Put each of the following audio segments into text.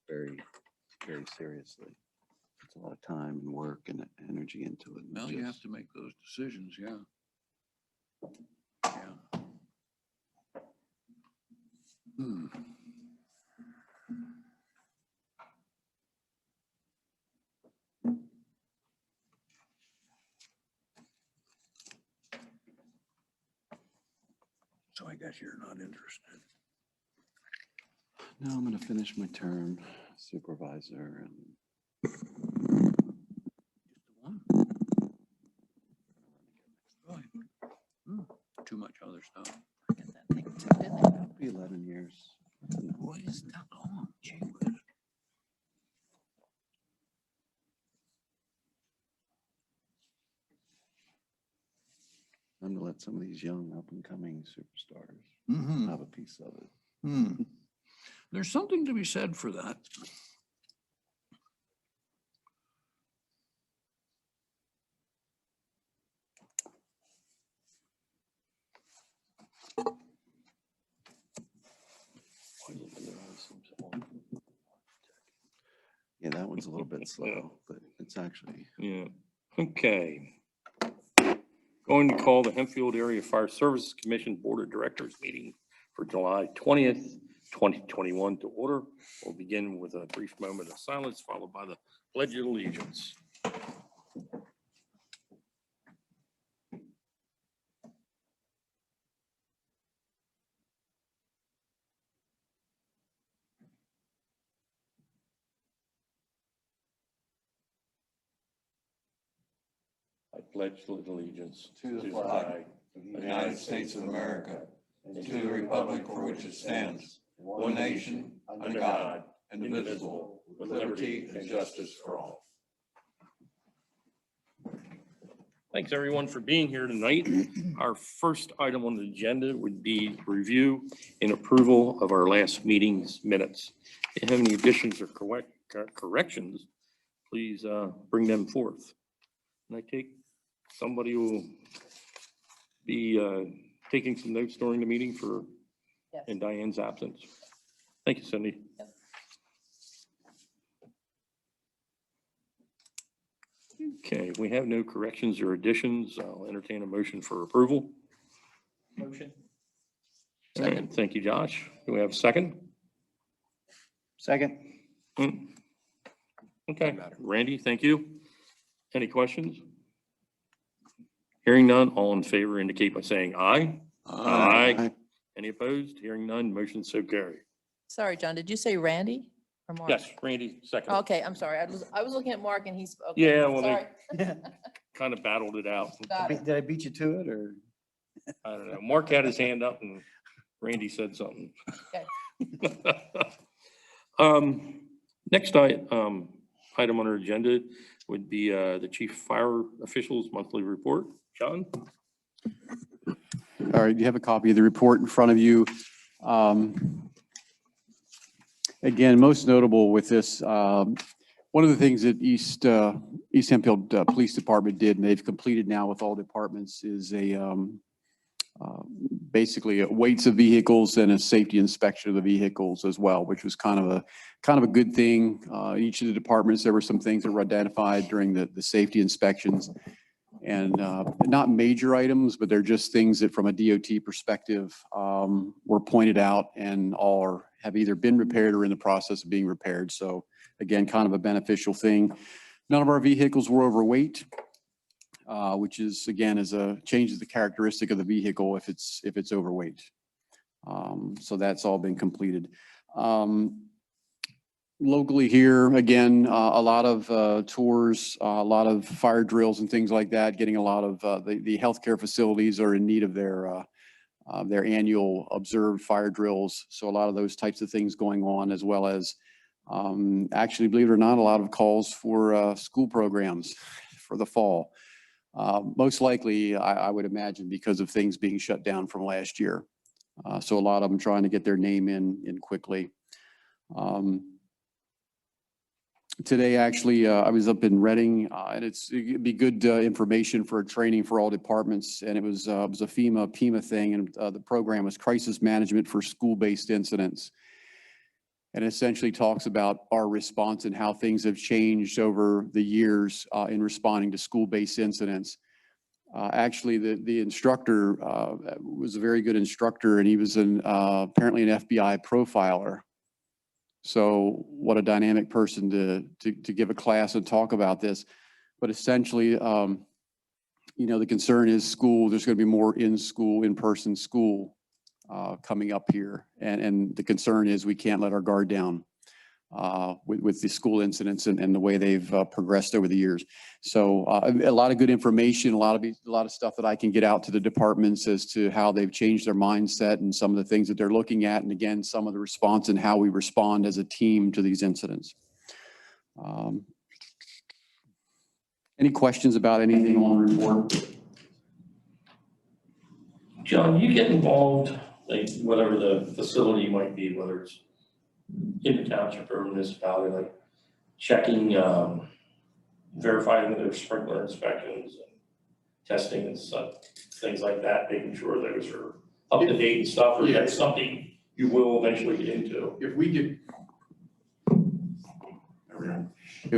very, very seriously. It's a lot of time and work and energy into it. Well, you have to make those decisions, yeah. Yeah. Hmm. So I guess you're not interested. No, I'm going to finish my term, supervisor, and Just the one? Really? Hmm. Too much other stuff. Get that thing tucked in there. it'll be 11 years. Boy, is that long? Gee whiz. I'm going to let some of these young up-and-coming superstars Mm-hmm. have a piece of it. Hmm. There's something to be said for that. Yeah, that one's a little bit slow, but it's actually, Yeah, okay. Going to call the Hempfield Area Fire Services Commission Board of Directors meeting for July 20th, 2021 to order. We'll begin with a brief moment of silence followed by the Pledge of Allegiance. I pledge allegiance To the flag of the United States of America, and to the republic for which it stands, one nation, under God, indivisible, with liberty and justice for all. Thanks, everyone, for being here tonight. Our first item on the agenda would be review and approval of our last meeting's minutes. If you have any additions or corrections, please bring them forth. And I take somebody will be taking some notes during the meeting for Yes. in Diane's absence. Thank you, Cindy. Yep. Okay, we have no corrections or additions. I'll entertain a motion for approval. Motion. All right, thank you, Josh. Do we have a second? second. Okay, Randy, thank you. Any questions? Hearing none, all in favor indicate by saying aye. Aye. Any opposed? Hearing none, motion so carried. Sorry, John, did you say Randy or Mark? Yes, Randy, second. Okay, I'm sorry. I was looking at Mark and he's. Okay, Yeah, well, they sorry. kind of battled it out. Got it. Did I beat you to it, or? I don't know. Mark had his hand up and Randy said something. Okay. Next item on our agenda would be the chief fire officials monthly report. John? All right, you have a copy of the report in front of you. Again, most notable with this, one of the things that East Hempfield Police Department did, and they've completed now with all departments, is basically weights of vehicles and a safety inspection of the vehicles as well, which was kind of a good thing. Each of the departments, there were some things that were identified during the safety inspections, and not major items, but they're just things that from a DOT perspective were pointed out and all have either been repaired or in the process of being repaired. So again, kind of a beneficial thing. None of our vehicles were overweight, which is, again, changes the characteristic of the vehicle if it's overweight. So that's all been completed. Locally here, again, a lot of tours, a lot of fire drills and things like that, getting a lot of the healthcare facilities are in need of their annual observed fire drills. So a lot of those types of things going on, as well as actually, believe it or not, a lot of calls for school programs for the fall. Most likely, I would imagine, because of things being shut down from last year. So a lot of them trying to get their name in quickly. Today, actually, I was up in Reading, and it'd be good information for training for all departments. And it was a PEMA thing, and the program was Crisis Management for School-Based Incidents. and essentially talks about our response and how things have changed over the years in responding to school-based incidents. Actually, the instructor was a very good instructor, and he was apparently an FBI profiler. So what a dynamic person to give a class and talk about this. But essentially, you know, the concern is school, there's going to be more in-person school coming up here. And the concern is we can't let our guard down with the school incidents and the way they've progressed over the years. So a lot of good information, a lot of stuff that I can get out to the departments as to how they've changed their mindset and some of the things that they're looking at. And again, some of the response and how we respond as a team to these incidents. Any questions about anything on the report? John, you get involved, like whatever the facility might be, whether it's in the township or municipality, like checking, verifying their sprinkler inspections and testing and stuff, things like that, making sure those are up to date and stuff, or Yeah. that's something you will eventually get into. If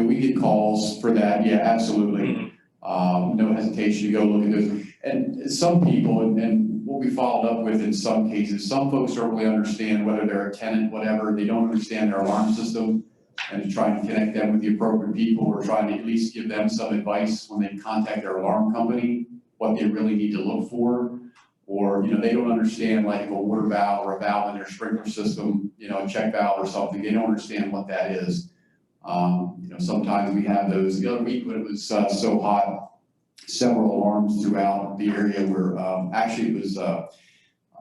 we get calls for that, yeah, absolutely. No hesitation to go look at those. And some people, and what we followed up with in some cases, some folks don't really understand whether they're a tenant, whatever, they don't understand their alarm system, and to try and connect them with the appropriate people, or trying to at least give them some advice when they contact their alarm company, what they really need to look for. Or, you know, they don't understand like a water valve or a valve in their sprinkler system, you know, a check valve or something, they don't understand what that is. You know, sometimes we have those. The other week when it was so hot, several alarms throughout the area where actually it was a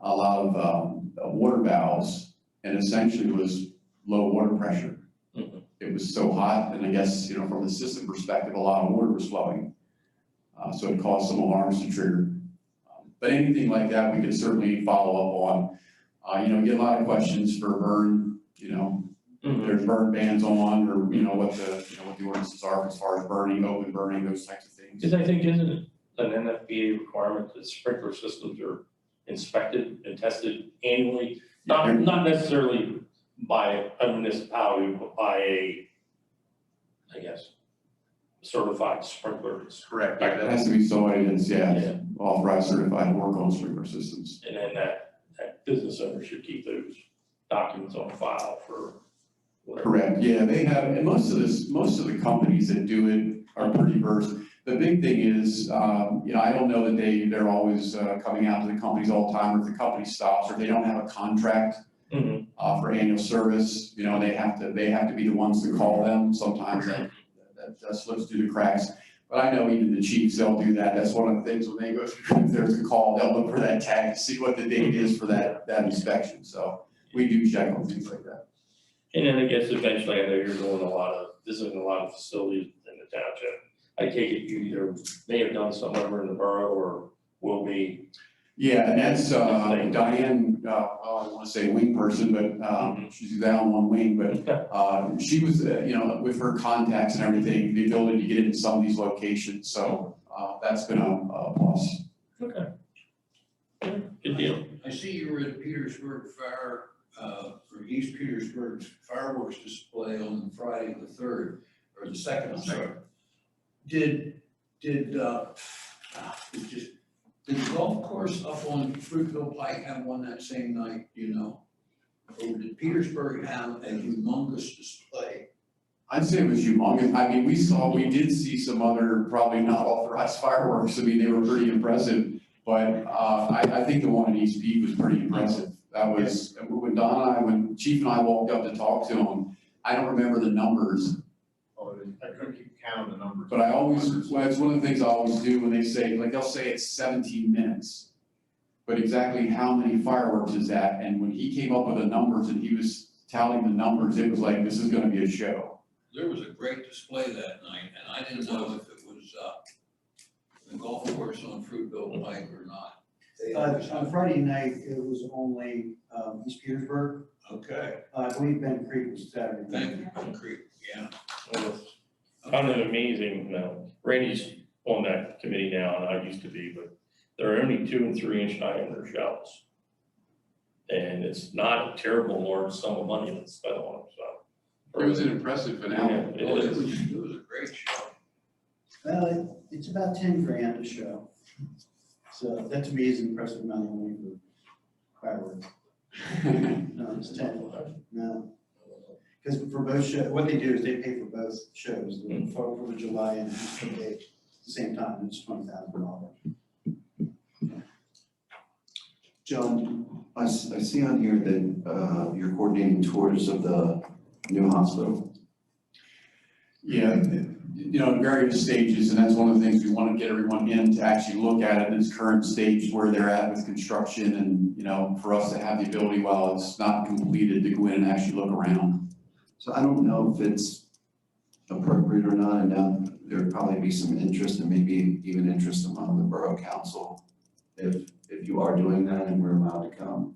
lot of water valves, and essentially it was low water pressure. Mm-hmm. It was so hot, and I guess, you know, from the system perspective, a lot of water was flowing. So it caused some alarms to trigger. But anything like that, we can certainly follow up on. You know, get a lot of questions for burn, you know, there's burn bans on, or, you know, what the ordinances are as far as burning, open burning, those types of things. Because I think, isn't it an NFPA requirement that sprinkler systems are inspected and tested annually? Not necessarily by a municipality, but by I guess, certified sprinklers. Correct. That has to be somebody that's, authorized, certified to work on sprinkler systems. And then that business owner should keep those documents on file for whatever. Correct, yeah, they have, and most of the companies that do it are pretty versed. The big thing is, you know, I don't know that they're always coming out to the companies all the time, or if the company stops, or they don't have a contract for annual service, you know, they have to be the ones to call them. Sometimes that slips through the cracks. But I know even the chiefs, they'll do that. That's one of the things when they go through, if there's a call, they'll look for that tag to see what the date is for that inspection. So we do check on things like that. And then I guess eventually, I know you're visiting a lot of facilities in the township. I take it you either may have done some over in the borough or will be. Yeah, and that's Diane, I want to say wing person, but she's down one wing, but she was, you know, with her contacts and everything, the ability to get into some of these locations. So that's been a plus. Okay. Good deal. I see you were at Petersburg Fire, for East Petersburg's fireworks display on Friday the 3rd, or the 2nd, I'm sorry. Did the golf course up on Fruitville Pike have one that same night, do you know? Or did Petersburg have a humongous display? I'd say it was humongous. I mean, we did see some other probably not authorized fireworks. I mean, they were pretty impressive, but I think the one in East Peak was pretty impressive. That was, when when Chief and I walked up to talk to him, I don't remember the numbers. I couldn't keep count of the numbers. But it's one of the things I always do when they say, like, they'll say it's 17 minutes. But exactly how many fireworks is that? And when he came up with the numbers and he was tallying the numbers, it was like, this is gonna be a show. There was a great display that night, and I didn't know if it was the golf course on Fruitville Pike or not. On Friday night, it was only East Petersburg. Okay, I believe Ben Creek was Saturday. thank you, concrete, yeah. Well, it's kind of amazing. Randy's on that committee now, and I used to be, but there are only 2 and 3 inch diameter shells And it's not a terrible large sum of money that's spent on it, so. It was an impressive finale. Yeah, it is. It was a great show. Well, it's about 10 grand a show. So that to me is an impressive amount of money for fireworks. No, it's 10. No. Because for both shows, what they do is they pay for both shows, the 4th of July and Easter Day at the same time, it's $20,000. John, I see on here that you're coordinating tours of the new hospital. Yeah, in various stages, and that's one of the things we want to get everyone in to actually look at it in its current stage, where they're at with construction, and, for us to have the ability while it's not completed to go in and actually look around. So I don't know if it's appropriate or not, and now there'd probably be some interest and maybe even interest among the borough council if you are doing that and we're allowed to come,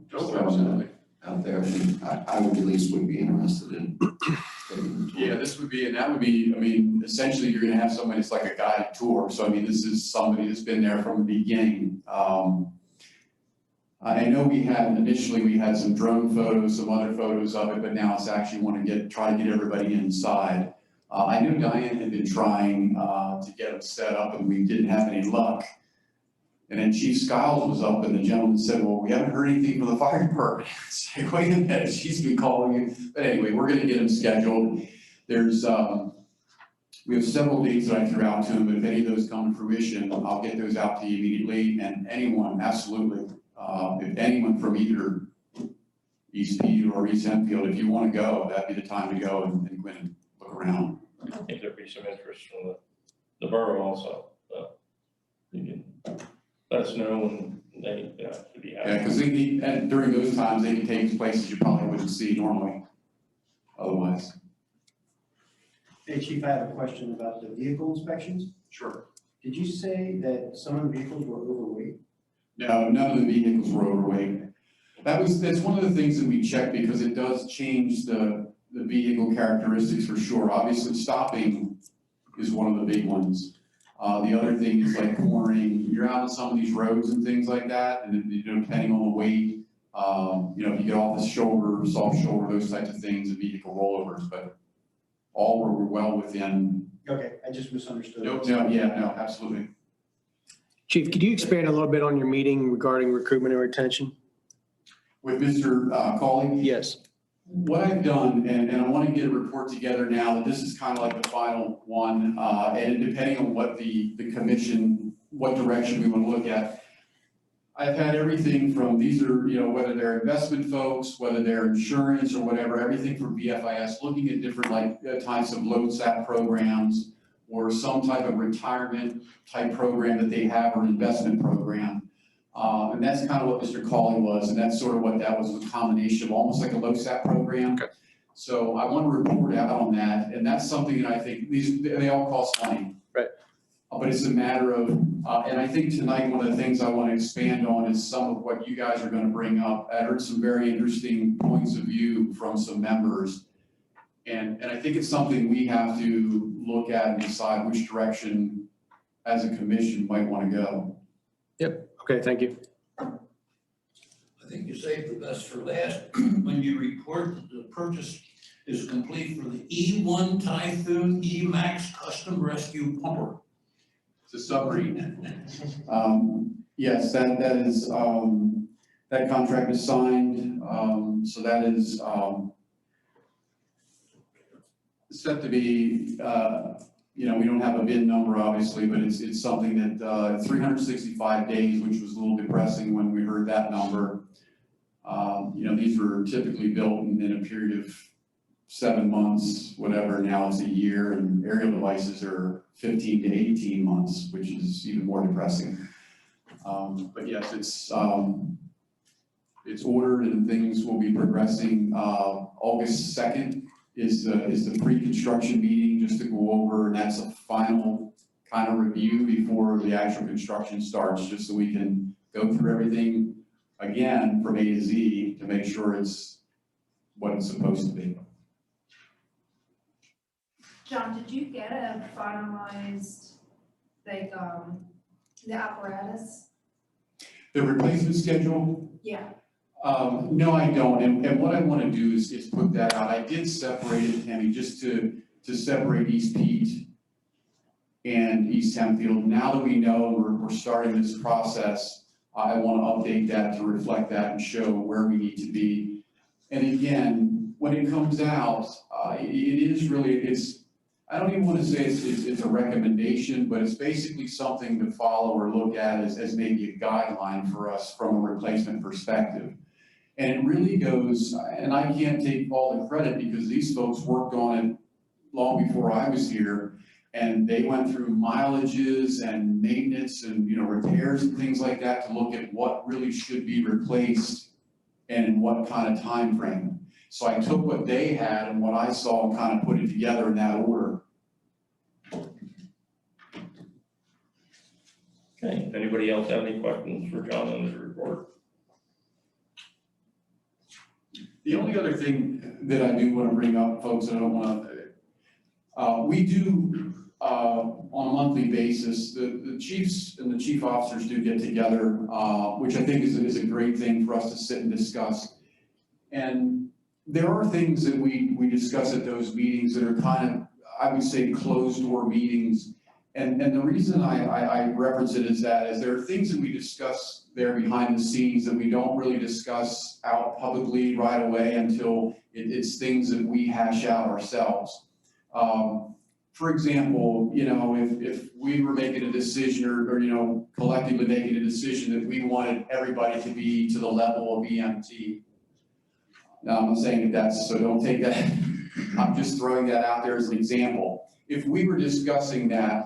just throwing that out there. I mean, I would at least would be interested in taking the tour. Yeah, that would be, essentially you're gonna have somebody, it's like a guided tour. So this is somebody that's been there from the beginning. I know we had some drone photos, some other photos of it, but now it's actually try to get everybody inside. I knew Diane had been trying to get them set up and we didn't have any luck. And then Chief Skiles was up and the gentleman said, well, we haven't heard anything from the fire department. It's like, wait a minute, she's been calling you. But anyway, we're gonna get them scheduled. We have several dates that I threw out to them, but if any of those come to fruition, I'll get those out to you immediately. And anyone, absolutely, if anyone from either East Petersburg or East Hempfield, if you wanna go, that'd be the time to go and go and look around. I think there'd be some interest from the borough also, so you can let us know and they, should be happy. Yeah, because and during those times, they can take you places you probably wouldn't see normally otherwise. Hey, Chief, I have a question about the vehicle inspections. Sure. Did you say that some of the vehicles were overweight? No, none of the vehicles were overweight. That's one of the things that we check because it does change the vehicle characteristics for sure. Obviously, stopping is one of the big ones. The other thing is like cornering. You're out on some of these roads and things like that, and depending on the weight, if you get off the shoulder, soft shoulder, those types of things, the vehicle rollovers, but all were well within. Okay, I just misunderstood. No, absolutely. Chief, could you expand a little bit on your meeting regarding recruitment and retention? With Mr. Cawley? Yes. What I've done, and I want to get a report together now, that this is kind of like the final one, and depending on what the commission, what direction we want to look at. I've had everything from, these are, whether they're investment folks, whether they're insurance or whatever, everything from BFIS, looking at different types of load SAP programs or some type of retirement type program that they have or investment program. And that's kind of what Mr. Cawley was, and that's sort of what that was, a combination of almost like a LoSAP program. Okay. So I want to report out on that, and that's something that I think they all cost money. Right. But it's a matter of, and I think tonight one of the things I want to expand on is some of what you guys are going to bring up. I heard some very interesting points of view from some members, and I think it's something we have to look at and decide which direction as a commission might want to go. Yep. Okay, thank you. I think you saved the best for last when you report that the purchase is complete for the E1 Typhoon E-Max Custom Rescue Pumper. It's a submarine. Yes, that is, that contract is signed. So that is set to be, we don't have a bid number obviously, but it's something that 365 days, which was a little depressing when we heard that number. These were typically built in a period of 7 months, whatever. Now it's a year, and aerial devices are 15 to 18 months, which is even more depressing. But yes, it's ordered and things will be progressing. August 2nd is the pre-construction meeting, just to go over, and that's a final kind of review before the actual construction starts, just so we can go through everything again from A to Z to make sure it's what it's supposed to be. John, did you get a finalized, the apparatus? The replacement schedule, Yeah, No, I don't. And what I want to do is put that out. I did separate it, Tammy, just to separate East Pete and East Hempfield. Now that we know we're starting this process, I want to update that to reflect that and show where we need to be. And again, when it comes out, it is really, I don't even want to say it's a recommendation, but it's basically something to follow or look at as maybe a guideline for us from a replacement perspective. And it really goes, and I can't take all the credit because these folks worked on it long before I was here, and they went through mileages and maintenance and, repairs and things like that to look at what really should be replaced and in what kind of time frame. So I took what they had and what I saw and kind of put it together in that order. Okay, anybody else have any questions for John on his report? The only other thing that I do want to bring up, folks, and I don't want to, we do, on a monthly basis, the chiefs and the chief officers do get together, which I think is a great thing for us to sit and discuss. And there are things that we discuss at those meetings that are kind of, I would say, closed door meetings. And the reason I reference it is there are things that we discuss there behind the scenes that we don't really discuss out publicly right away until it's things that we hash out ourselves. For example, if we were making a decision or collectively making a decision that we wanted everybody to be to the level of EMT. Now, I'm not saying so don't take that. I'm just throwing that out there as an example. If we were discussing that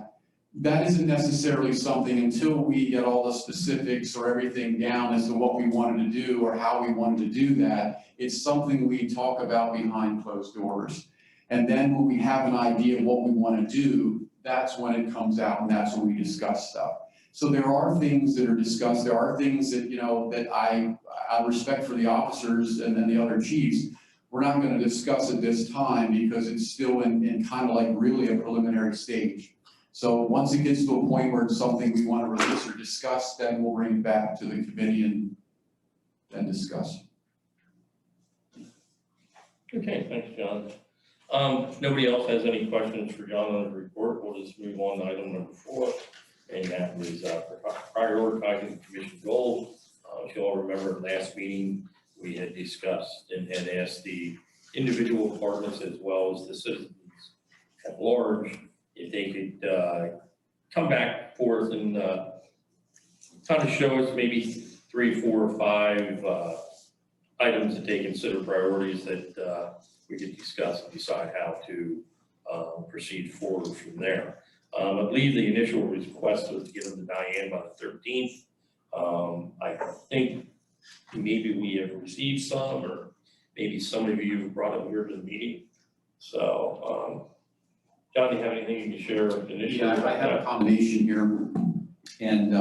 isn't necessarily something until we get all the specifics or everything down as to what we wanted to do or how we wanted to do that. It's something we talk about behind closed doors. And then when we have an idea of what we want to do, that's when it comes out and that's when we discuss stuff. So there are things that are discussed. There are things that, that I respect for the officers and then the other chiefs. We're not going to discuss at this time because it's still in kind of like really a preliminary stage. So once it gets to a point where it's something we want to release or discuss, then we'll bring it back to the committee and then discuss. Okay, thanks, John. Nobody else has any questions for John on the report. We'll just move on to item number 4, and that was prioritizing the commission goals. If you all remember last meeting, we had discussed and had asked the individual departments as well as the citizens at large if they could come back forth and kind of show us maybe 3, 4, or 5 items that they consider priorities that we could discuss and decide how to proceed forward from there. I believe the initial request was to get them to Diane by the 13th. I think maybe we have received some, or maybe some of you have brought them here to the meeting. So, John, do you have anything you can share initially? Yeah, I have a combination here. And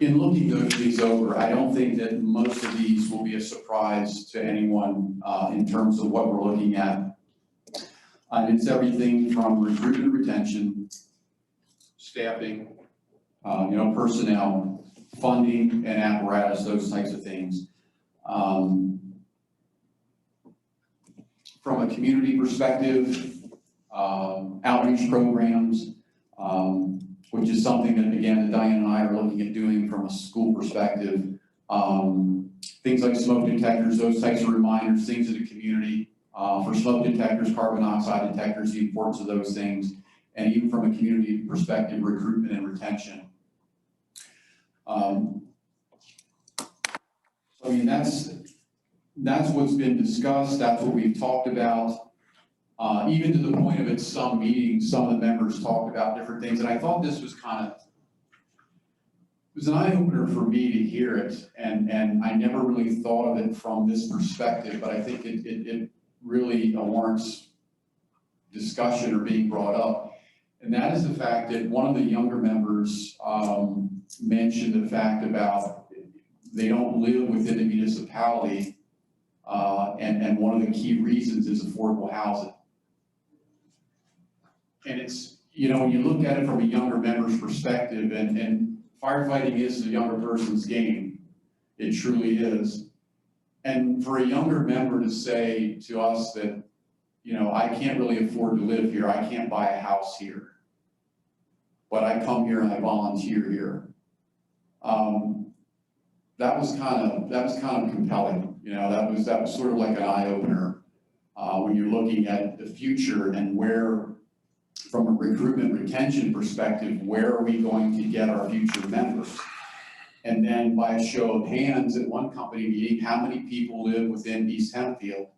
in looking these over, I don't think that most of these will be a surprise to anyone in terms of what we're looking at. It's everything from recruitment and retention, staffing, personnel, funding and apparatus, those types of things. From a community perspective, outreach programs, which is something that, again, that Diane and I are looking at doing from a school perspective. Things like smoke detectors, those types of reminders, things in the community. For smoke detectors, carbon monoxide detectors, the importance of those things. And even from a community perspective, recruitment and retention. I mean, that's what's been discussed. That's what we've talked about. Even to the point of at some meetings, some of the members talked about different things. And I thought this was it was an eye-opener for me to hear it. And I never really thought of it from this perspective, but I think it really warrants discussion or being brought up. And that is the fact that one of the younger members mentioned the fact about they don't live within the municipality. And one of the key reasons is affordable housing. And it's, when you look at it from a younger member's perspective, and firefighting is a younger person's game. It truly is. And for a younger member to say to us that, you know, I can't really afford to live here, I can't buy a house here, but I come here and I volunteer here. That was kind of compelling. You know, that was sort of like an eye opener when you're looking at the future and where, from a recruitment retention perspective, where are we going to get our future members? And then by a show of hands at one company meeting, how many people live within East Hempfield?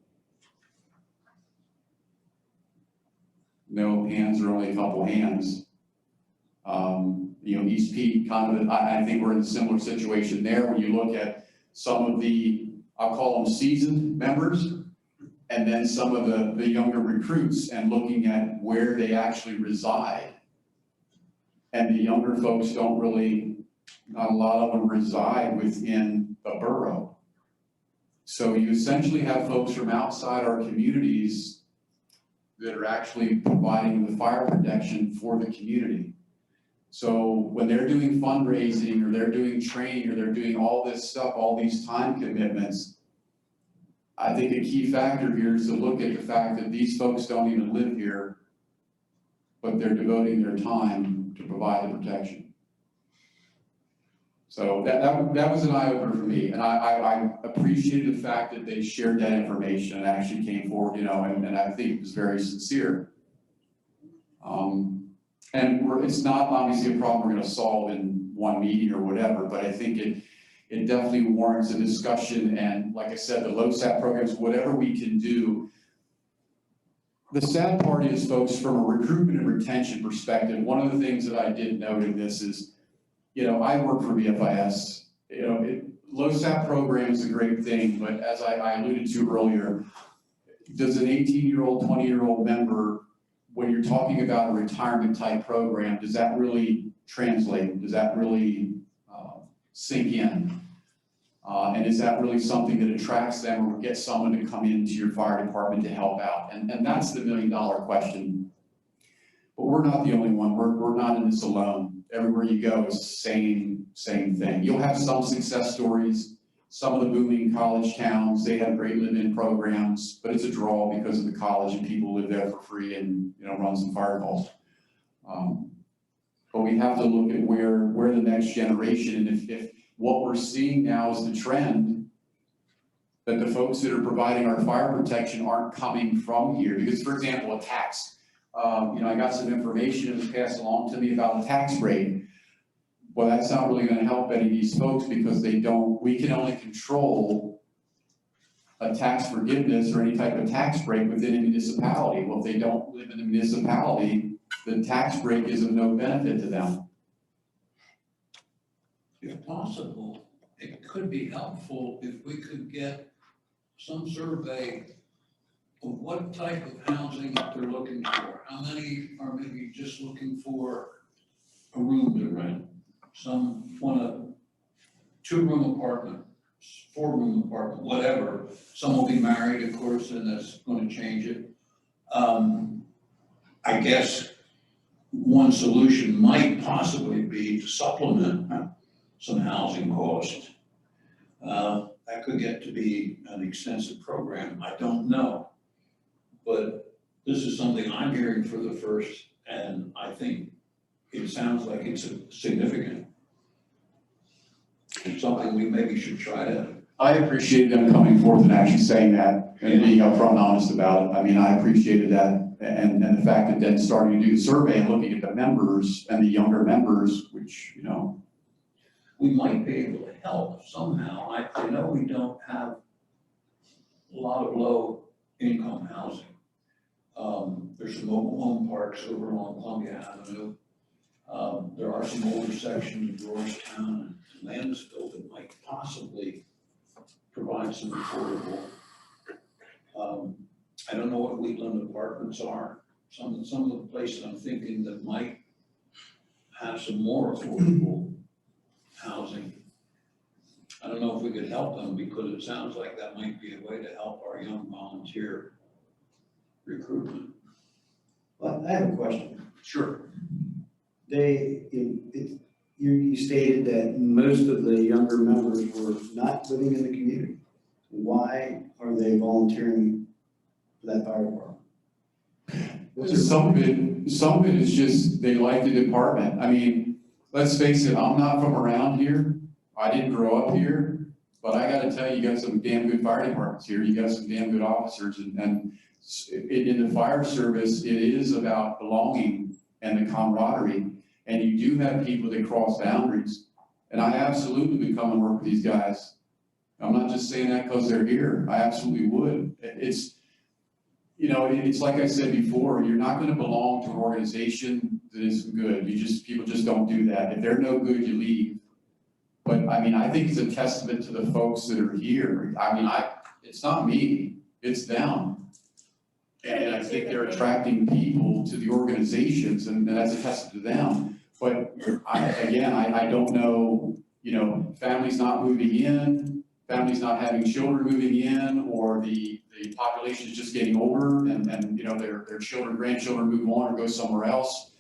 No hands, or only a couple hands. You know, East Pete, kind of, I think we're in a similar situation there when you look at some of the, I'll call them seasoned members, and then some of the younger recruits, and looking at where they actually reside. And the younger folks don't really, not a lot of them reside within the borough. So you essentially have folks from outside our communities that are actually providing the fire protection for the community. So when they're doing fundraising, or they're doing training, or they're doing all this stuff, all these time commitments, I think a key factor here is to look at the fact that these folks don't even live here, but they're devoting their time to provide the protection. So that was an eye-opener for me, and I appreciated the fact that they shared that information and actually came forward, you know, and I think it was very sincere. And it's not obviously a problem we're going to solve in one meeting or whatever, but I think it definitely warrants a discussion. And like I said, the LoSAP programs, whatever we can do. The sad part is, folks, from a recruitment and retention perspective, one of the things that I did note in this is, you know, I work for BFIS. You know, LoSAP program is a great thing, but as I alluded to earlier, does an 18-year-old, 20-year-old member, when you're talking about a retirement type program, does that really translate? Does that really sink in? And is that really something that attracts them, or gets someone to come into your fire department to help out? And that's the million-dollar question. But we're not the only one. We're not in this alone. Everywhere you go is the same thing. You'll have some success stories. Some of the booming college towns, they have great live-in programs, but it's a draw because of the college, and people live there for free and, you know, run some fire calls. But we have to look at where the next generation, and if what we're seeing now is the trend that the folks that are providing our fire protection aren't coming from here. Because, for example, a tax. You know, I got some information that was passed along to me about a tax rate. Well, that's not really going to help any of these folks, because we can only control a tax forgiveness or any type of tax break within a municipality. Well, if they don't live in a municipality, the tax break is of no benefit to them. If possible, it could be helpful if we could get some survey of what type of housing they're looking for. How many are maybe just looking for a room to rent? Some want a 2-room apartment, 4-room apartment, whatever. Some will be married, of course, and that's going to change it. I guess one solution might possibly be to supplement some housing cost. That could get to be an extensive program. I don't know. But this is something I'm hearing for the first, and I think it sounds like it's significant. It's something we maybe should try to. I appreciate them coming forth and actually saying that and being upfront and honest about it. I mean, I appreciated that, and the fact that then starting to do the survey and looking at the members and the younger members, which, you know. We might be able to help somehow. I know we don't have a lot of low income housing. There's some mobile home parks over along Columbia Avenue. There are some older sections of Georgetown and Landisville that might possibly provide some affordable. I don't know what Wheatland apartments are. Some of the places I'm thinking that might have some more affordable housing. I don't know if we could help them, because it sounds like that might be a way to help our young volunteer recruitment. Well, I have a question. Sure. You you stated that most of the younger members were not living in the community. Why are they volunteering for that fire department? Some of it is just, they like the department. I mean, let's face it, I'm not from around here. I didn't grow up here, but I gotta tell you, you got some damn good fire departments here. You got some damn good officers, and in the fire service, it is about belonging and the camaraderie. And you do have people that cross boundaries. And I absolutely would come and work with these guys. I'm not just saying that because they're here. I absolutely would. It's, you know, it's like I said before, you're not going to belong to an organization that isn't good. People just don't do that. If they're no good, you leave. But I mean, I think it's a testament to the folks that are here. I mean, it's not me, it's them. And I think they're attracting people to the organizations, and that's a testament to them. But I don't know, you know, families not moving in, families not having children moving in, or the population is just getting older and you know, their children, grandchildren move on or go somewhere else.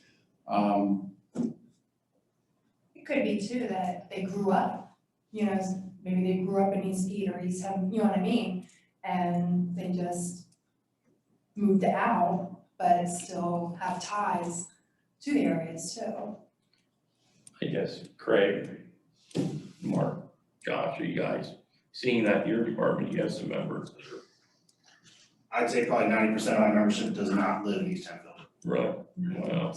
It could be too that they grew up, you know, maybe they grew up in East Ede or East Hampton, you know what I mean? And they just moved out, but still have ties to the areas too. I guess Craig, Mark, Josh, are you guys seeing that in your department? You have some members that are I'd say probably 90% of my membership does not live in East Hempfield. right. Wow.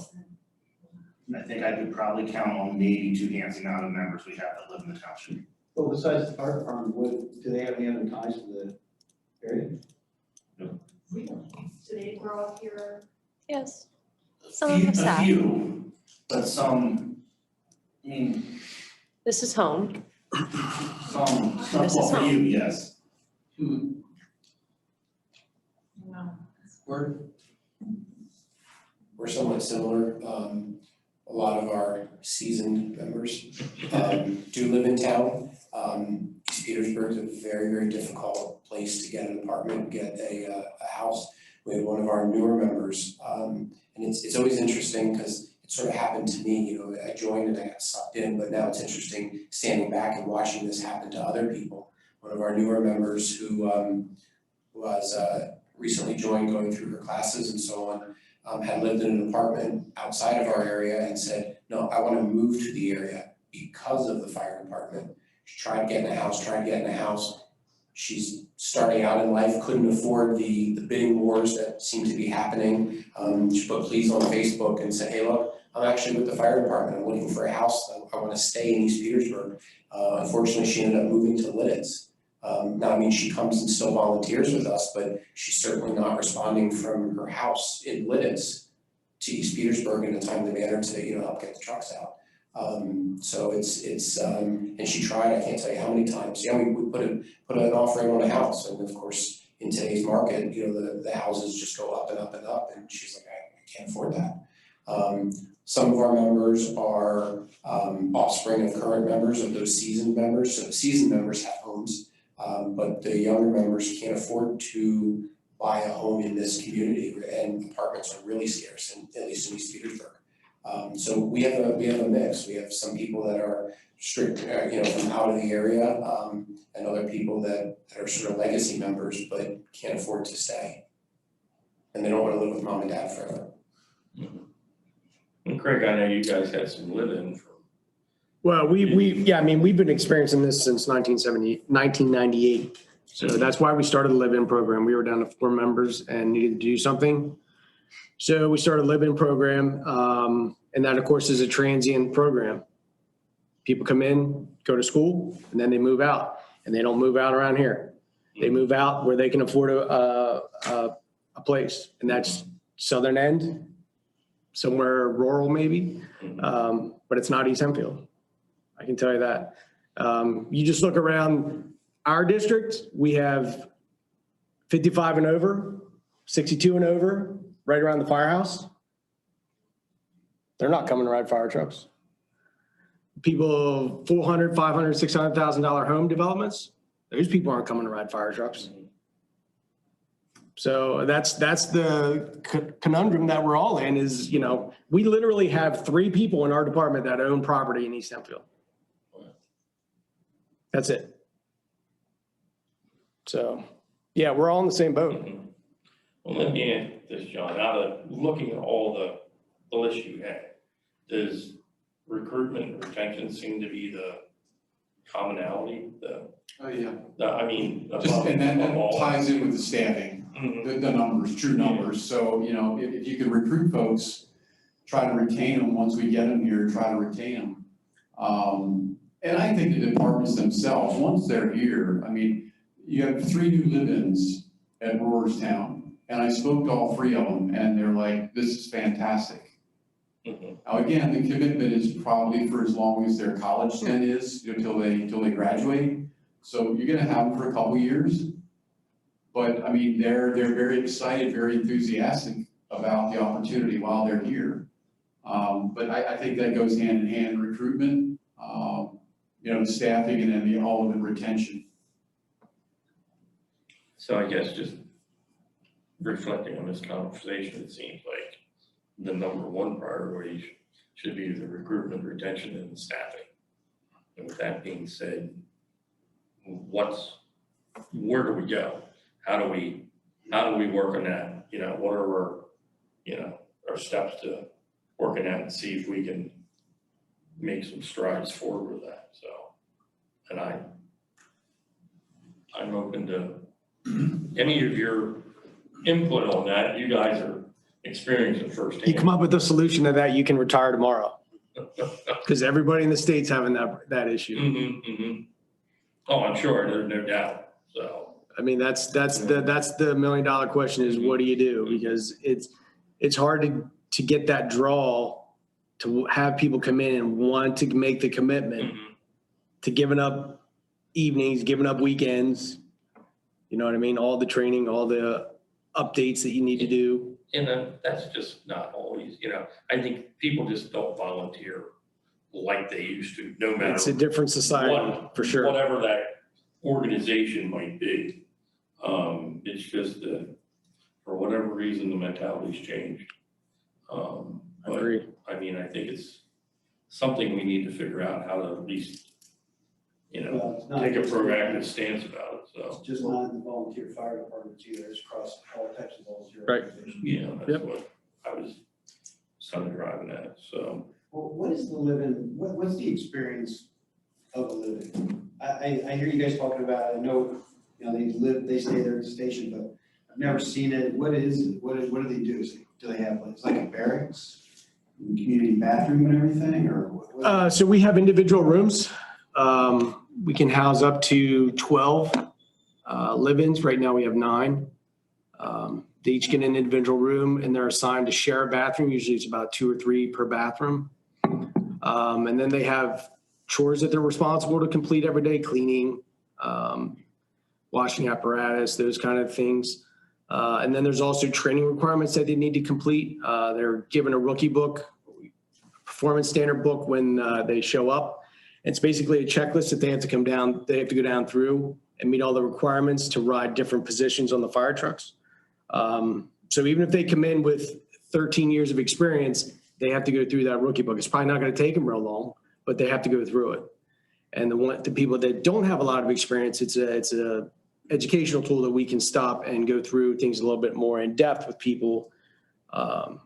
I think I could probably count on maybe 2 hands the amount of members we have that live in the township. Well, besides the fire department, do they have any other ties to the area? Do they grow up here? Yes. Some of us A have. few, but some, I mean, This is home. some, This is well, for home. you, yes. No. We're somewhat similar. A lot of our seasoned members do live in town. East Petersburg is a very, very difficult place to get an apartment, get a house. We had one of our newer members, and it's always interesting because it sort of happened to me. You know, I joined and I got sucked in, but now it's interesting standing back and watching this happen to other people. One of our newer members who was recently joined, going through her classes and so on, had lived in an apartment outside of our area and said, no, I want to move to the area because of the fire department. She tried getting a house. She's starting out in life, couldn't afford the bidding wars that seem to be happening. She put pleas on Facebook and said, hey, look, I'm actually with the fire department. I'm looking for a house. I want to stay in East Petersburg. Unfortunately, she ended up moving to Lidditz. Now, I mean, she comes and still volunteers with us, but she's certainly not responding from her house in Lidditz to East Petersburg in a timely manner to, you know, help get the trucks out. So it's and she tried, I can't tell you how many times. Yeah, we put an offering on a house, and of course, in today's market, you know, the houses just go up and up and up, and she's like, I can't afford that. Some of our members are offspring of current members, of those seasoned members. So the seasoned members have homes. But the younger members can't afford to buy a home in this community, and apartments are really scarce, at least in East Petersburg. So we have a mix. We have some people that are strict, you know, from out of the area, and other people that are sort of legacy members but can't afford to stay, and they don't want to live with mom and dad forever. And Craig, I know you guys had some live-in. Well, yeah, I mean, we've been experiencing this since 1998. So that's why we started the live-in program. We were down to 4 members and needed to do something. So we started a live-in program, and that, of course, is a transient program. People come in, go to school, and then they move out, and they don't move out around here. They move out where they can afford a place, and that's southern end, somewhere rural maybe, but it's not East Hempfield. I can tell you that. You just look around our district, we have 55 and over, 62 and over, right around the firehouse. They're not coming to ride fire trucks. People, $400,000, $500,000, $600,000 home developments, those people aren't coming to ride fire trucks. So that's the conundrum that we're all in is, we literally have 3 people in our department that own property in East Hempfield. That's it. So, yeah, we're all in the same boat. Well, let me ask this, John, out of looking at all the list you had, does recruitment and retention seem to be the commonality, Oh, yeah. above That all? ties in with the staffing, Mhm. the numbers, true numbers. So, if you can recruit folks, try to retain them once we get them here, try to retain them. And I think the departments themselves, once they're here, you have 3 new live-ins at Roarstown, and I spoke to all 3 of them, and they're like, this is fantastic. Mhm. Now, again, the commitment is probably for as long as their college stint is, till they graduate. So you're gonna have them for a couple years. But, they're very excited, very enthusiastic about the opportunity while they're here. But I think that goes hand in hand, recruitment, the staffing, and then the ultimate retention. So I guess just reflecting on this conversation, it seems like the number 1 priority should be the recruitment, retention, and staffing. And with that being said, where do we go? How do we work on that? What are our steps to working out and see if we can make some strides forward with that. So, and I'm open to any of your input on that. You guys are experiencing firsthand. You come up with a solution to that, you can retire tomorrow. Because everybody in the state's having that issue. Mm-hmm, mm-hmm. Oh, I'm sure, there's no doubt, so. That's the $1 million question is what do you do? Because it's hard to get that draw to have people come in and want to make the commitment to giving up evenings, giving up weekends. You know what I mean? All the training, all the updates that you need to do. And that's just not always, I think people just don't volunteer like they used to, no matter. It's a different society, for sure. Whatever that organization might be. It's just for whatever reason, the mentality's changed. I agree. I think it's something we need to figure out how to at least, Well, it's not take a just- proactive stance about it, so. It's just not in the volunteer fire departments either, it's across all types of volunteer Right. organizations. Yeah, that's Yep. what I was kind of driving at, so. Well, what is the living, what's the experience of a living? I hear you guys talking about it, I know, they stay there at the station, but I've never seen it. What is it? What do they do? Do they have, it's like a barracks, community bathroom and everything, or what? So we have individual rooms. We can house up to 12 live-ins. Right now we have 9. They each get an individual room and they're assigned to share a bathroom. Usually it's about 2 or 3 per bathroom. And then they have chores that they're responsible to complete every day, cleaning, washing apparatus, those kind of things. And then there's also training requirements that they need to complete. They're given a rookie book, performance standard book when they show up. It's basically a checklist that they have to go down through and meet all the requirements to ride different positions on the fire trucks. So even if they come in with 13 years of experience, they have to go through that rookie book. It's probably not going to take them real long, but they have to go through it. And the people that don't have a lot of experience, it's a educational tool that we can stop and go through things a little bit more in depth with people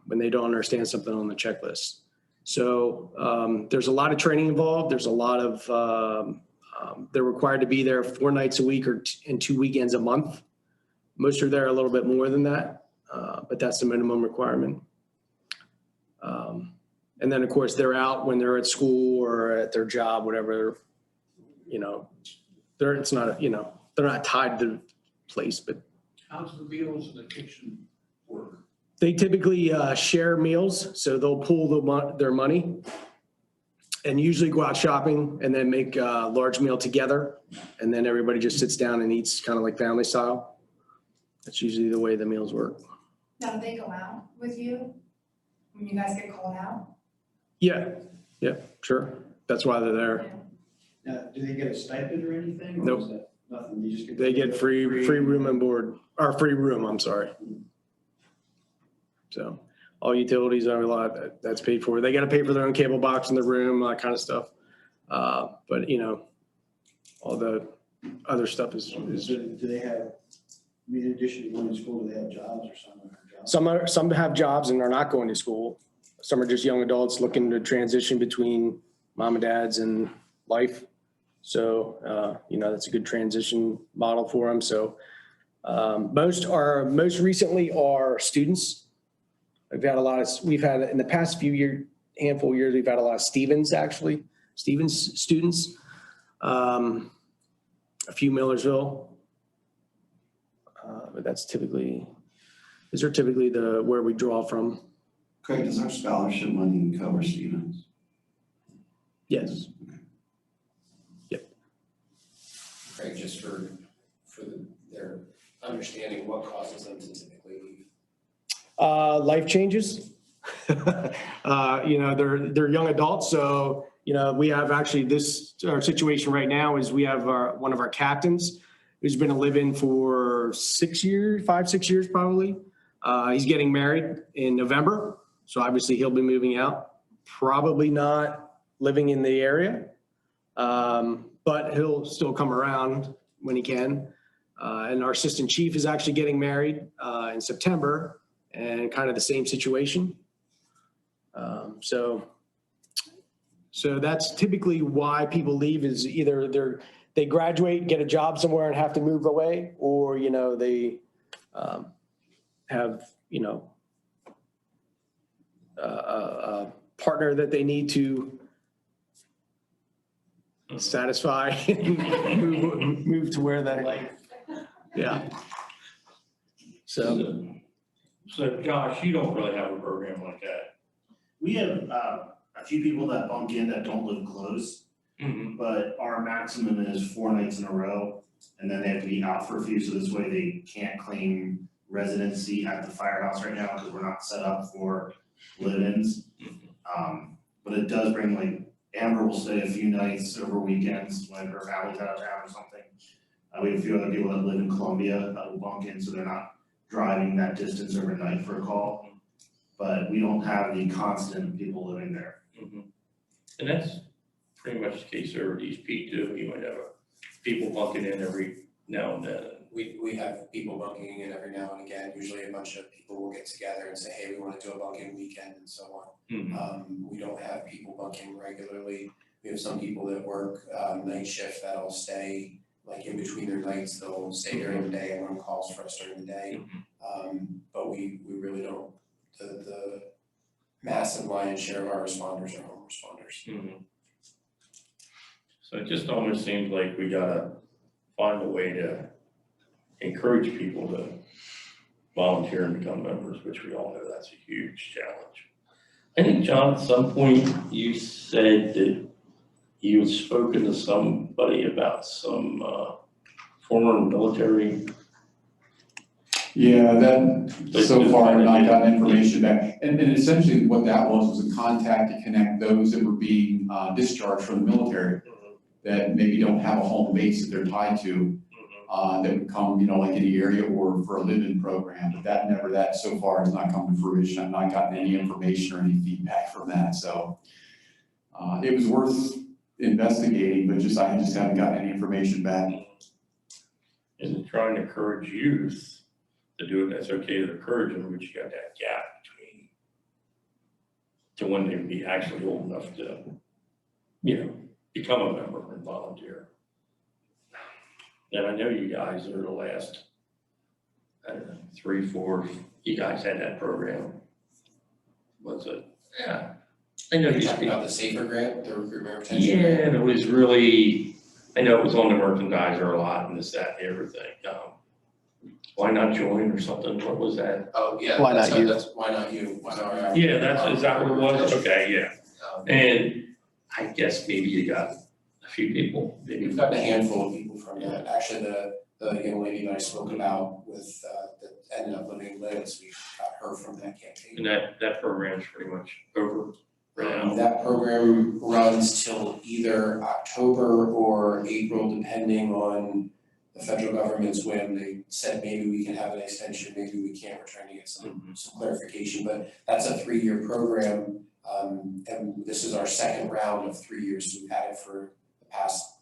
when they don't understand something on the checklist. So there's a lot of training involved. There's a lot of, they're required to be there 4 nights a week and 2 weekends a month. Most are there a little bit more than that, but that's the minimum requirement. And then of course they're out when they're at school or at their job, whatever, they're not tied to the place, but How's the meals in the kitchen work? they typically share meals. So they'll pool their money and usually go out shopping and then make a large meal together. And then everybody just sits down and eats kind of like family style. That's usually the way the meals work. Now, do they go out with you when you guys get called out? Yeah, sure. That's why they're there. Now, do they get a stipend or anything? or Nope. is that- Nothing, you just get. They get free room and board, or free room, I'm sorry. So all utilities are a lot, that's paid for. They got to pay for their own cable box in the room, that kind of stuff. But you know, all the other stuff is, Do they have, I mean, in addition to going to school, do they have jobs or something? some have jobs and are not going to school. Some are just young adults looking to transition between mom and dad's and life. So, you know, that's a good transition model for them. So most recently are students. We've had in the past handful of years, we've had a lot of Stevens students. A few Millersville. But these are typically where we draw from. Craig, does our scholarship money cover Stevens? Yes. Craig, just for their understanding, what causes them to typically leave? Life changes. You know, they're young adults. So, you know, we have actually our situation right now is we have one of our captains who's been a live-in for 6 years, 5-6 years probably. He's getting married in November. So obviously he'll be moving out, probably not living in the area. But he'll still come around when he can. And our assistant chief is actually getting married in September, and kind of the same situation. So that's typically why people leave, is either they graduate, get a job somewhere and have to move away, or, you know, they have, you know, a partner that they need to satisfy and move to where they, yeah. So Josh, you don't really have a program like that. We have a few people that bunk in that don't live close, but our maximum is 4 nights in a row, and then they have to be out for a few, so this way they can't claim residency at the firehouse right now because we're not set up for live-ins. But it does bring, like, Amber will stay a few nights over weekends when her family's out of town or something. We have a few other people that live in Columbia that will bunk in, so they're not driving that distance overnight for a call. But we don't have the constant people living there. And that's pretty much the case over at East Pete too. You might have people bunking in every now and then. We have people bunking in every now and again. Usually a bunch of people will get together and say, hey, we want to do a bunking weekend and so on. We don't have people bunking regularly. We have some people that work night shift that'll stay, like in between their nights, they'll stay during the day and run calls for us during the day. But we really don't, the massive lion's share of our responders are home responders. So it just almost seems like we gotta find a way to encourage people to volunteer and become members, which we all know that's a huge challenge. I think, John, at some point you said that you had spoken to somebody about some former military. Yeah, that, so far, I've not gotten information back. And essentially what that was a contact to connect those that were being discharged from the military that maybe don't have a home base that they're tied to, that would come, you know, like in the area or for a live-in program. But that so far has not come to fruition. I've not gotten any information or any feedback from that. So it was worth investigating, but I just haven't gotten any information back. And trying to encourage youth to do it, that's okay to encourage them, but you got that gap between to when they'd be actually old enough to, you know, become a member and volunteer. And I know you guys are the last, I don't know, 3, 4, you guys had that program. Was it? Yeah. I know You're talking about the SAFER grant, the recruitment retention yeah, grant? and it was really, I know it was on the merchandiser a lot and this, that, and everything. Why not join or something? What was that? Oh, yeah. Why not you? That's why not you? Why not Yeah, is that what it was? Okay, yeah. Um, And I guess maybe you got a few people, maybe. We've gotten a handful of people from that. Actually, the young lady that I spoke about with, that ended up living in Liz, we got her from that campaign. And that program's pretty much over right now. That program runs till either October or April, depending on the federal government's whim. They said maybe we can have an extension, maybe we can't. We're trying to get some clarification, but that's a 3-year program. And this is our second round of 3 years. So we've had it for the past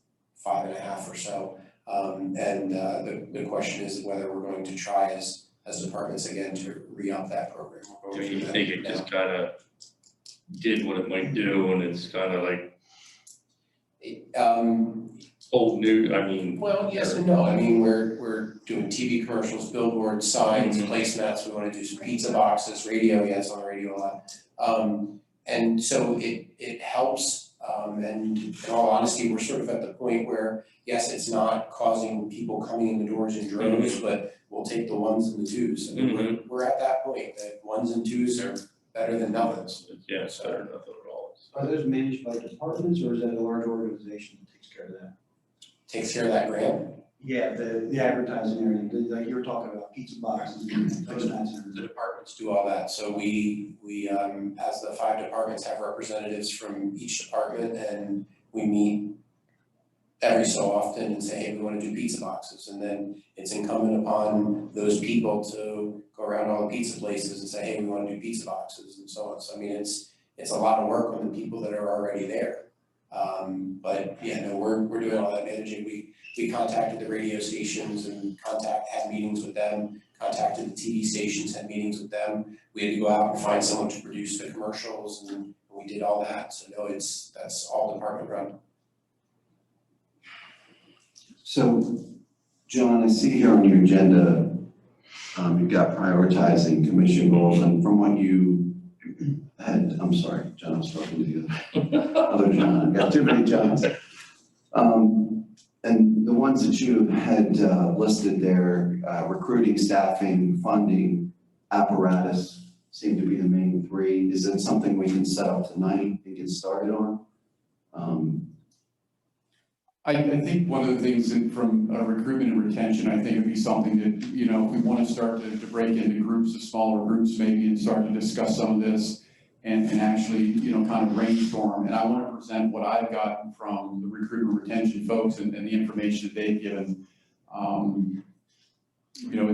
5.5 or so. The question is whether we're going to try as departments again to re-up that program. Do you think it just kind of did what it might do and it's kind of like old news? I mean. Well, yes and no. I mean, we're doing TV commercials, billboards, signs, placemats. We want to do some pizza boxes, radio. Yeah, it's on the radio a lot. And so it helps. And in all honesty, we're sort of at the point where, yes, it's not causing people coming in the doors in droves, but we'll take the ones and the twos. And we're at that point that ones and twos are better than nothings. Yeah, it's better than nothing at all. Are those managed by departments or is that a large organization that takes care of that? Takes care of that grant. Yeah, the advertising and everything, like you were talking about pizza boxes and postmats and The everything. departments do all that. So we as the 5 departments have representatives from each department, and we meet every so often and say, hey, we want to do pizza boxes. And then it's incumbent upon those people to go around all the pizza places and say, hey, we want to do pizza boxes and so on. So I mean, it's a lot of work on the people that are already there. But yeah, no, we're doing all that managing. We contacted the radio stations and had meetings with them, contacted the TV stations, had meetings with them. We had to go out and find someone to produce the commercials, and we did all that. So no, that's all department run. So, John, I see here on your agenda, you've got prioritizing commission goals, and from what you had, I'm sorry, John, I was talking to the other John, I've got too many Johns. And the ones that you had listed there, recruiting, staffing, funding, apparatus, seem to be the main 3. Is that something we can set up tonight and get started on? I think one of the things that from recruitment and retention, I think it'd be something that, if we want to start to break into groups, of smaller groups maybe, and start to discuss some of this and actually, kind of brainstorm. And I want to present what I've gotten from the recruitment retention folks and the information that they've given.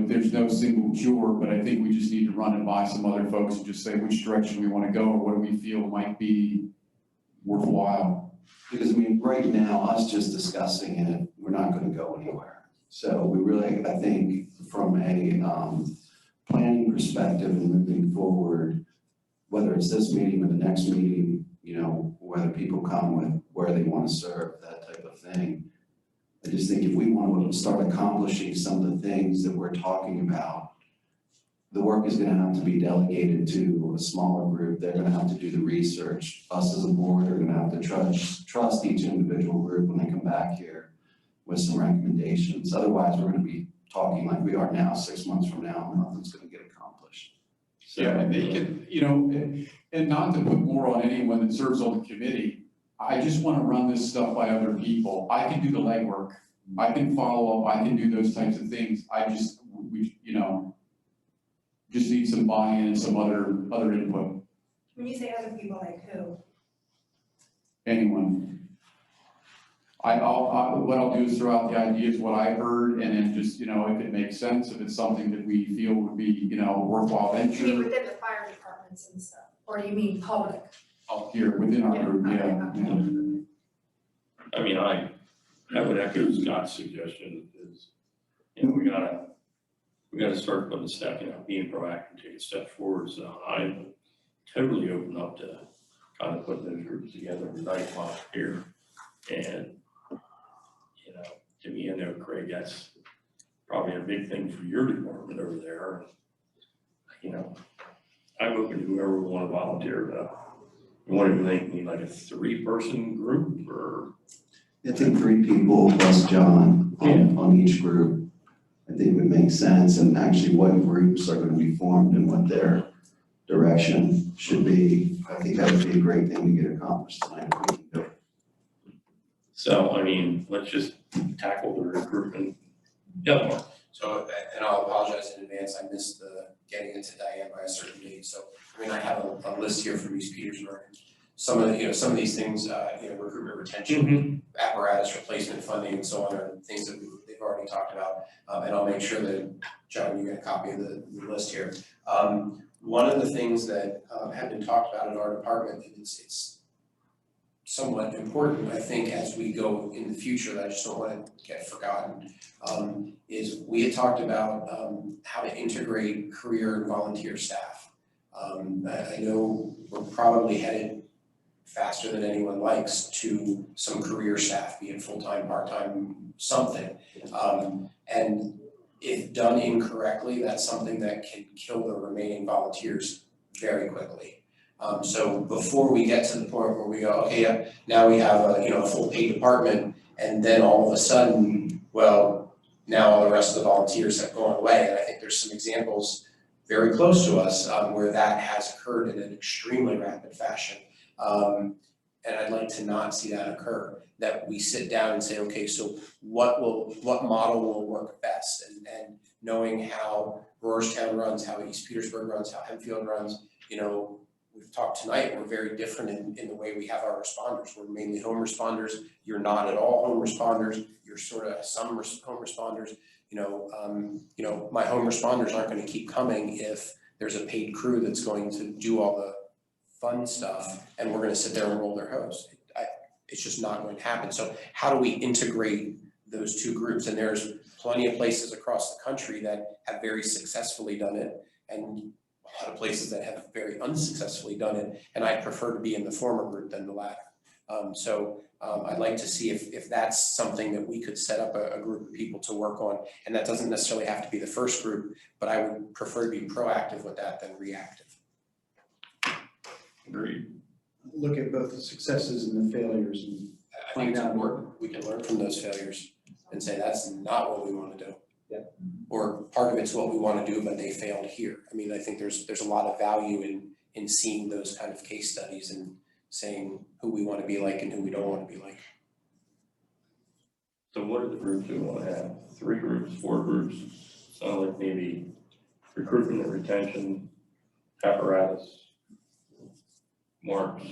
There's no single cure, but I think we just need to run it by some other folks and just say which direction we want to go or what do we feel might be worthwhile. Because right now, us just discussing it, we're not going to go anywhere. So we really, I think, from a planning perspective and moving forward, whether it's this meeting or the next meeting, whether people come with where they want to serve, that type of thing. I just think if we want to start accomplishing some of the things that we're talking about, the work is going to have to be delegated to a smaller group. They're going to have to do the research. Us as a board are going to have to trust each individual group when they come back here with some recommendations. Otherwise, we're going to be talking like we are now, 6 months from now, and nothing's going to get accomplished. So, Yeah, and they can, and not to put more on anyone that serves on the committee, I just want to run this stuff by other people. I can do the legwork. I can follow up. I can do those types of things. Just need some buy-in and some other input. When you say other people, like who? Anyone. What I'll do is throw out the ideas, what I heard, and then just, if it makes sense, if it's something that we feel would be, a worthwhile You mean venture. within the fire departments and stuff, or you mean public? Up here within our group, yeah. I mean, I would echo Scott's suggestion is, we gotta start putting a step, being proactive, take a step forward. So I'm totally open up to kind of putting those groups together tonight while I'm here. And, to me, I know, Craig, that's probably a big thing for your department over there. I'm open to whoever would want to volunteer. You want to make me like a 3-person group or? I think 3 people plus John on each group, I think would make sense. And actually what groups are going to be formed and what their direction should be. I think that would be a great thing to get accomplished tonight. If we can do it. So, let's just tackle the recruitment. Yeah. So, and I'll apologize in advance, I missed getting into Diane by a certain date. So, I have a list here from East Petersburg. Some of these things, recruitment, retention, apparatus, replacement funding, and so on, are things that they've already talked about. And I'll make sure that, John, you get a copy of the list here. One of the things that have been talked about in our department, and it's somewhat important, I think, as we go in the future, that I just don't want to get forgotten, is we had talked about how to integrate career and volunteer staff. I know we're probably headed faster than anyone likes to some career staff, be it full-time, part-time, something. And if done incorrectly, that's something that can kill the remaining volunteers very quickly. So before we get to the point where we go, okay, yeah, now we have a full paid department, and then all of a sudden, well, now all the rest of the volunteers have gone away. And I think there's some examples very close to us where that has occurred in an extremely rapid fashion. And I'd like to not see that occur, that we sit down and say, okay, so what model will work best? And knowing how Georgetown runs, how East Petersburg runs, how Hempfield runs, we've talked tonight, we're very different in the way we have our responders. We're mainly home responders. You're not at all home responders. You're sort of some home responders. My home responders aren't going to keep coming if there's a paid crew that's going to do all the fun stuff and we're going to sit there and roll their hose. It's just not going to happen. So how do we integrate those two groups? And there's plenty of places across the country that have very successfully done it, and a lot of places that have very unsuccessfully done it. And I prefer to be in the former group than the latter. I'd like to see if that's something that we could set up a group of people to work on. And that doesn't necessarily have to be the first group, but I would prefer to be proactive with that than reactive. Agreed. Look at both the successes and the failures and I think it's important. We can learn from those failures and say that's not what we want to do. Yeah. Or part of it's what we want to do, but they failed here. I mean, I think there's a lot of value in seeing those kind of case studies and saying who we want to be like and who we don't want to be like. So what are the groups we want to have? 3 groups, 4 groups? Sound like maybe recruitment and retention, apparatus, marks,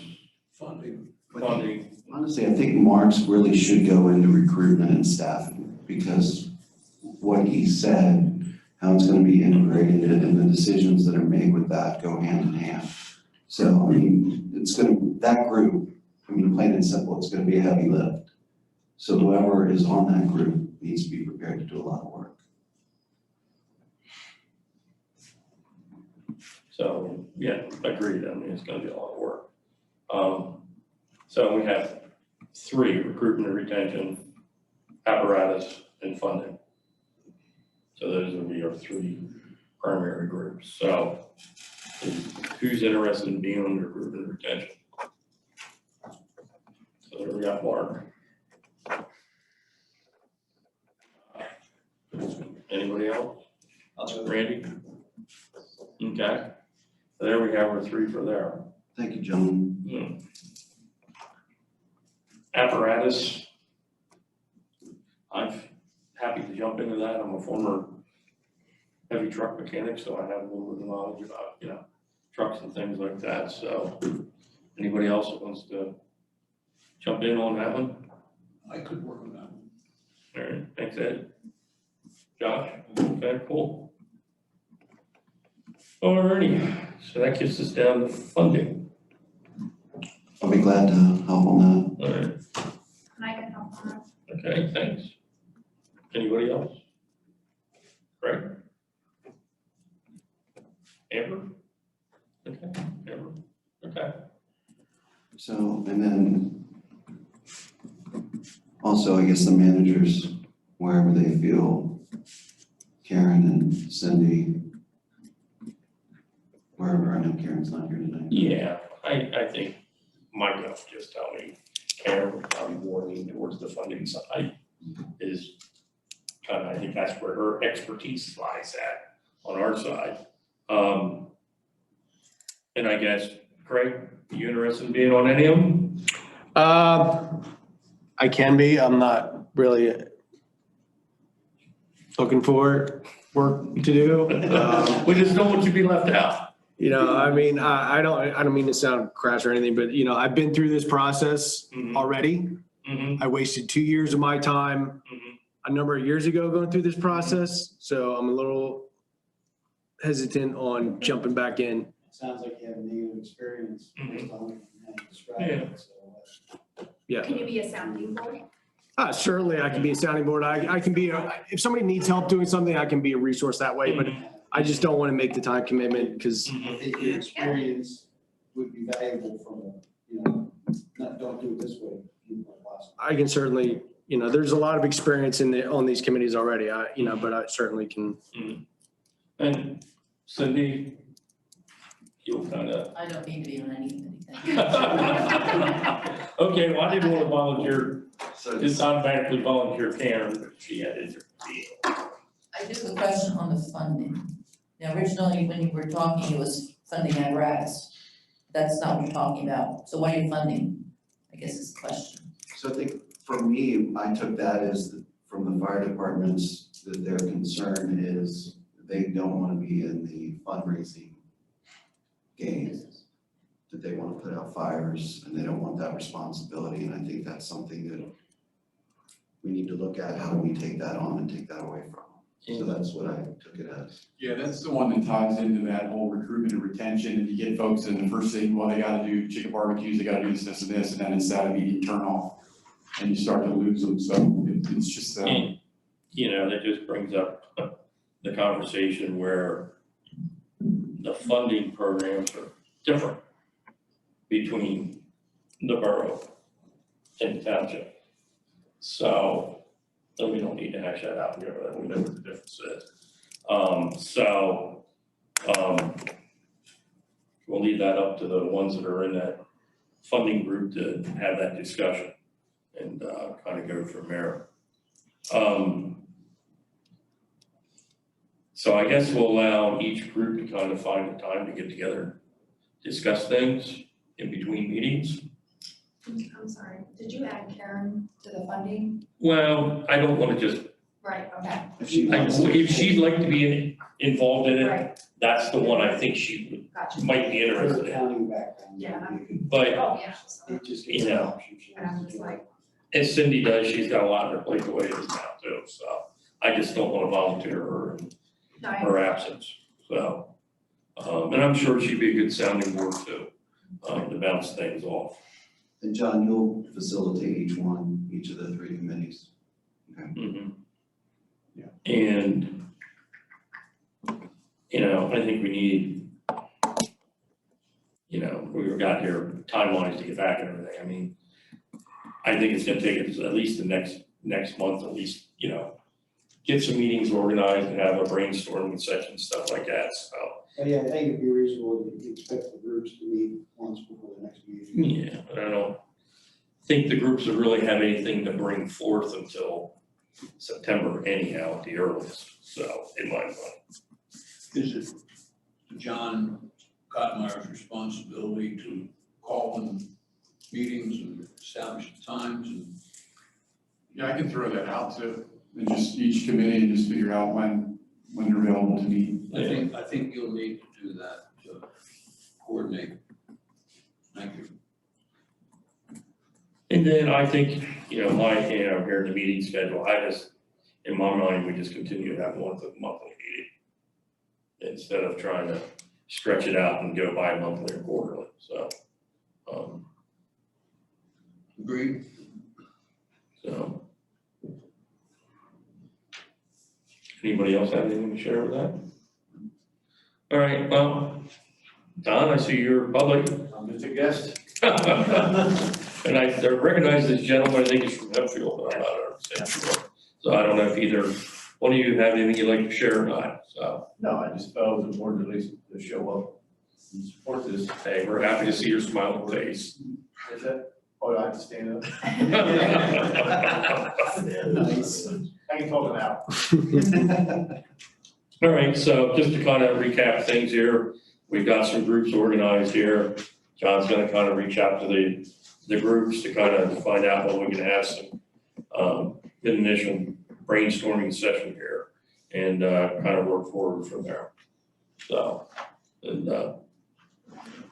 Funding. funding. Honestly, I think Mark's really should go into recruitment and staffing, because what he said, how it's gonna be integrated and the decisions that are made with that go hand in hand. So, that group, plain and simple, it's gonna be a heavy lift. So whoever is on that group needs to be prepared to do a lot of work. So, yeah, agreed. It's gonna be a lot of work. So we have 3, recruitment and retention, apparatus, and funding. So those would be our 3 primary groups. So who's interested in being on recruitment and retention? So there we got Mark. Anybody else? Randy? Okay. So there we have our 3 for there. Thank you, gentlemen. Apparatus. I'm happy to jump into that. I'm a former heavy truck mechanic, so I have a little bit of knowledge about, trucks and things like that. So anybody else that wants to jump in on that one? I could work on that one. All right, thanks, Ed. Josh? Okay, cool. Alrighty, so that gets us down to funding. I'll be glad to help on All right, And I can help on that. okay, thanks. Anybody else? Greg? Amber? Okay, Amber, okay. that. So, and then also, I guess the managers, wherever they feel, Karen and Cindy, wherever, I know Karen's not here tonight. Yeah, I think my gut just tell me Karen would probably more lean towards the funding side is kind of, I think that's where her expertise lies at on our side. And I guess, Craig, you interested in being on any of them? I can be. I'm not really looking for work to do. We just don't want you to be left out. I don't mean to sound crass or anything, but I've been through this process Mhm. already. Mhm. I wasted 2 years of my time. Mhm. a number of years ago going through this process, so I'm a little hesitant on jumping back in. Sounds like you have a negative experience based on how you described Yeah. it, so. Yeah. Can you be a sounding board? Certainly I can be a sounding board. I can be, if somebody needs help doing something, I can be a resource that way, but I just don't want to make the time commitment because I think your experience would be valuable from a, don't do it this way. I can certainly, there's a lot of experience on these committees already, but I certainly can. And Cindy, you'll kind of. I don't need to be on any committee, thank you. Okay, well, I didn't want to volunteer, So just automatically volunteer Karen, but she had it. I do have a question on the funding. Now, originally, when you were talking, it was funding apparatus. That's not what you're talking about. So what are you funding? I guess is the question. So I think for me, I took that as from the fire departments, that their concern is they don't want to be in the fundraising game, that they want to put out fires and they don't want that responsibility. And I think that's something that we need to look at. How do we take that on and take that away from them? So that's what I took it as. Yeah, that's the one that ties into that whole recruitment and retention. If you get folks in the first thing, well, they gotta do chicken barbecues, they gotta do this, and this, and then it's that immediate turn off. And you start to lose them, so it's just, And, that just brings up the conversation where the funding programs are different between the borough and the township. So, then we don't need to hash that out here, but we know what the difference is. We'll leave that up to the ones that are in that funding group to have that discussion and kind of go from there. So I guess we'll allow each group to kind of find a time to get together, discuss things in between meetings. I'm sorry, did you add Karen to the funding? Well, I don't want to just, Right, okay, if she'd like to be involved in it, right, that's the one I think she gotcha. might be Her interested in. accounting background. Yeah. But Oh, yeah. It just You gives know. an option. And I'm just like, as Cindy does, she's got a lot on her plate the way it is now too, so I just don't want to volunteer her in no, I- her absence, so. And I'm sure she'd be a good sounding board too, to bounce things off. And John, you'll facilitate each of the three committees. Okay. Mhm. Yeah. And, I think we need, we've got here timelines to get back and everything. I mean, I think it's gonna take us at least the next month, at least, get some meetings organized and have a brainstorming session, stuff like that, so. But yeah, I think it'd be reasonable to expect the groups to meet once before the next meeting. Yeah, but I don't think the groups will really have anything to bring forth until September anyhow, at the earliest, so, in my mind. Is it John Cottonmeyer's responsibility to call in meetings and establish times and? yeah, I can throw that out too. And just each committee and just figure out when they're available to meet. I think you'll need to do that to coordinate. Thank you. And then I think, here in the meeting schedule, in my mind, we just continue to have one monthly meeting instead of trying to stretch it out and go bi-monthly or quarterly, so. Agreed? So. Anybody else have anything to share with that? All right, well, Don, I see you're public. I'm just a guest. And I recognize this gentleman, I think he's from Hempfield, but I'm not sure. So I don't know if either one of you have anything you'd like to share or not, so. No, I just felt it was important at least to show up and support this. Hey, we're happy to see your smiling face. Is that, oh, I have to stand up? Nice. I can talk now. All right, so just to kind of recap things here, we've got some groups organized here. John's gonna kind of reach out to the groups to kind of find out when we can have some initial brainstorming session here and kind of work forward from there. So, and we'll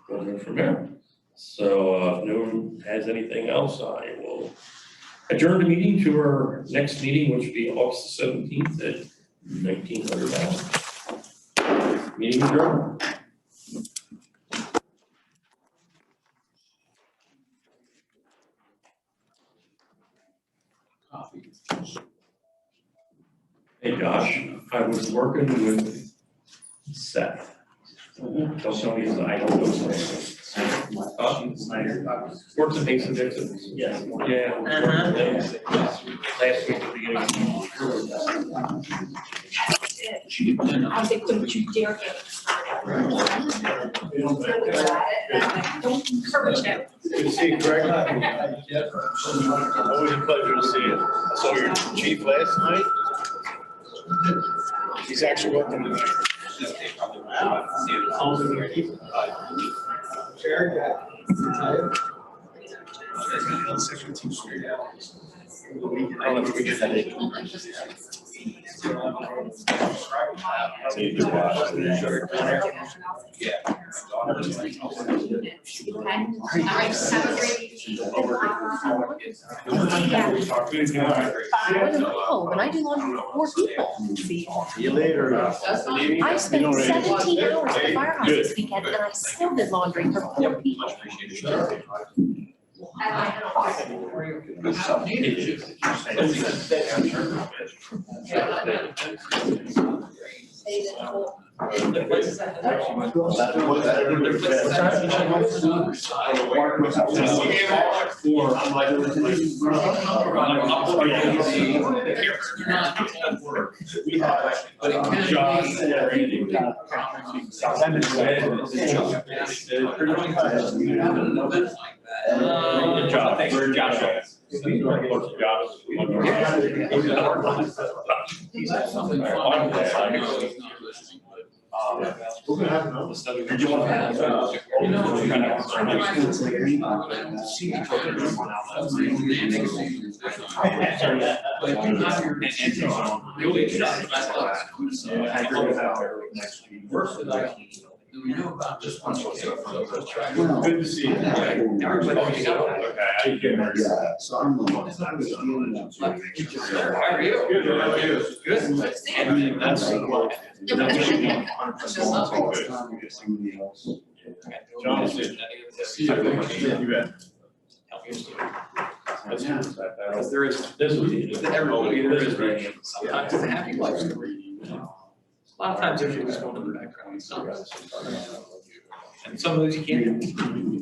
go from there. So if no one has anything else, I will adjourn the meeting to our next meeting, which will be August 17th at 1900 hours. Meeting adjourned. Hey Josh, I was working with Seth. Tell me, I don't know. Works at Mason Dixon. Yeah. Yeah. Last week at the beginning. I said, don't you dare get started. Don't encourage him. Good to see you, Greg. Always a pleasure to see you. I saw your chief last night. He's actually working tonight. And I do laundry for 4 people. See you later. I spent 17 hours at the firehouse this weekend and I still did laundry for 4 people. Good job. Thanks for Josh. We're gonna have another study. Did you want to have, we know about this one. Good to see you. Everybody. Yeah, so I'm the one. I was dealing with How are you? Good, how are you? Good. I mean, that's like. Somebody else. John, see you. You bet. Because there is, this will be, everybody, there is very, sometimes it's a happy life story. A lot of times there's just going in the background, and some of those you can't.